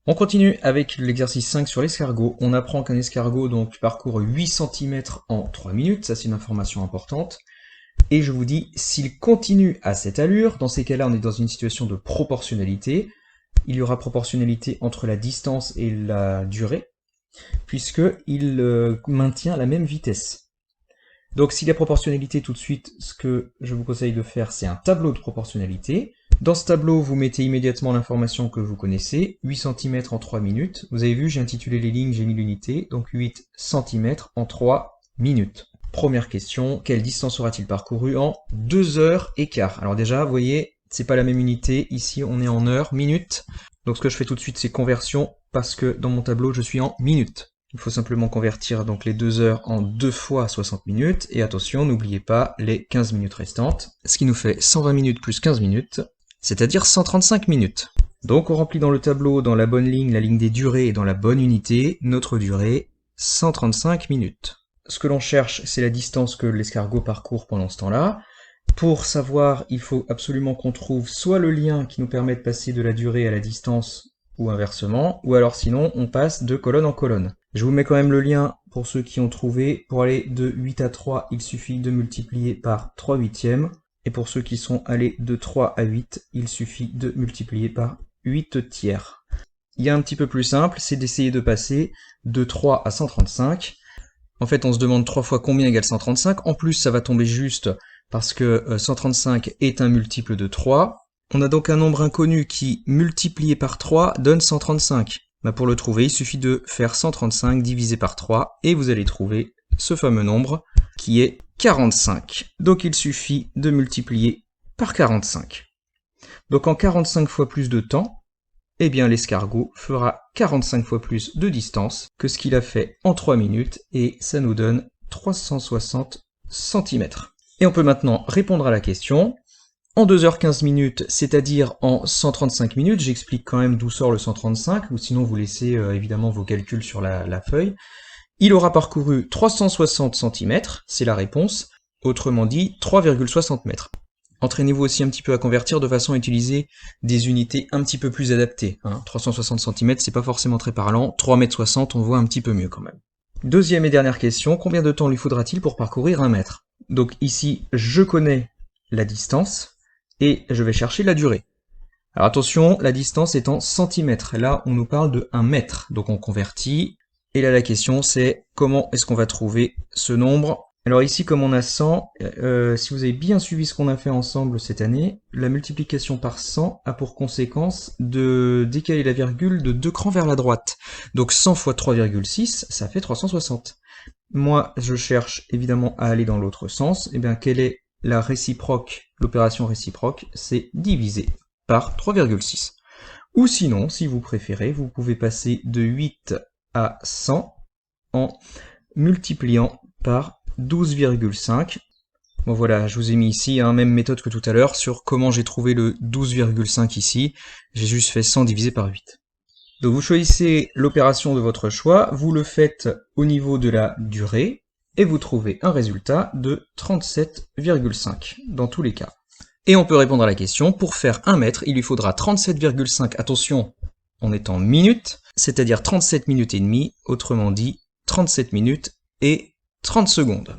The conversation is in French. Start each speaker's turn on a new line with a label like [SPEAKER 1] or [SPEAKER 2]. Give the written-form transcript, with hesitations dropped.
[SPEAKER 1] On continue avec l'exercice 5 sur l'escargot. On apprend qu'un escargot donc parcourt 8 cm en 3 minutes, ça c'est une information importante. Et je vous dis, s'il continue à cette allure, dans ces cas-là on est dans une situation de proportionnalité. Il y aura proportionnalité entre la distance et la durée, puisqu'il maintient la même vitesse. Donc s'il y a proportionnalité tout de suite, ce que je vous conseille de faire, c'est un tableau de proportionnalité. Dans ce tableau, vous mettez immédiatement l'information que vous connaissez, 8 cm en 3 minutes. Vous avez vu, j'ai intitulé les lignes, j'ai mis l'unité, donc 8 cm en 3 minutes. Première question, quelle distance aura-t-il parcouru en 2h15? Alors déjà, vous voyez, c'est pas la même unité, ici on est en heures, minutes. Donc ce que je fais tout de suite, c'est conversion, parce que dans mon tableau, je suis en minutes. Il faut simplement convertir donc les 2 heures en 2 fois 60 minutes, et attention, n'oubliez pas les 15 minutes restantes, ce qui nous fait 120 minutes plus 15 minutes, c'est-à-dire 135 minutes. Donc on remplit dans le tableau, dans la bonne ligne, la ligne des durées et dans la bonne unité, notre durée, 135 minutes. Ce que l'on cherche, c'est la distance que l'escargot parcourt pendant ce temps-là. Pour savoir, il faut absolument qu'on trouve soit le lien qui nous permet de passer de la durée à la distance, ou inversement, ou alors sinon, on passe de colonne en colonne. Je vous mets quand même le lien pour ceux qui ont trouvé. Pour aller de 8 à 3, il suffit de multiplier par 3 huitièmes. Et pour ceux qui sont allés de 3 à 8, il suffit de multiplier par 8 tiers. Il y a un petit peu plus simple, c'est d'essayer de passer de 3 à 135. En fait, on se demande 3 fois combien égale 135. En plus, ça va tomber juste parce que 135 est un multiple de 3. On a donc un nombre inconnu qui, multiplié par 3, donne 135. Pour le trouver, il suffit de faire 135 divisé par 3 et vous allez trouver ce fameux nombre qui est 45. Donc il suffit de multiplier par 45. Donc en 45 fois plus de temps, eh bien l'escargot fera 45 fois plus de distance que ce qu'il a fait en 3 minutes et ça nous donne 360 cm. Et on peut maintenant répondre à la question. En 2h15 minutes, c'est-à-dire en 135 minutes, j'explique quand même d'où sort le 135, ou sinon vous laissez évidemment vos calculs sur la feuille. Il aura parcouru 360 cm, c'est la réponse, autrement dit 3,60 mètres. Entraînez-vous aussi un petit peu à convertir de façon à utiliser des unités un petit peu plus adaptées. 360 cm, c'est pas forcément très parlant, 3,60 m, on voit un petit peu mieux quand même. Deuxième et dernière question, combien de temps lui faudra-t-il pour parcourir 1 mètre? Donc ici, je connais la distance, et je vais chercher la durée. Alors attention, la distance est en centimètres, là on nous parle de 1 mètre, donc on convertit, et là la question c'est comment est-ce qu'on va trouver ce nombre? Alors ici comme on a 100, si vous avez bien suivi ce qu'on a fait ensemble cette année, la multiplication par 100 a pour conséquence de décaler la virgule de 2 crans vers la droite. Donc 100 fois 3,6, ça fait 360. Moi je cherche évidemment à aller dans l'autre sens, et bien quelle est la réciproque, l'opération réciproque, c'est diviser par 3,6. Ou sinon, si vous préférez, vous pouvez passer de 8 à 100 en multipliant par 12,5. Bon voilà, je vous ai mis ici, même méthode que tout à l'heure, sur comment j'ai trouvé le 12,5 ici. J'ai juste fait 100 divisé par 8. Donc vous choisissez l'opération de votre choix, vous le faites au niveau de la durée, et vous trouvez un résultat de 37,5 dans tous les cas. Et on peut répondre à la question, pour faire 1 mètre, il lui faudra 37,5, attention, on est en minutes, c'est-à-dire 37 minutes et demie, autrement dit 37 minutes et 30 secondes.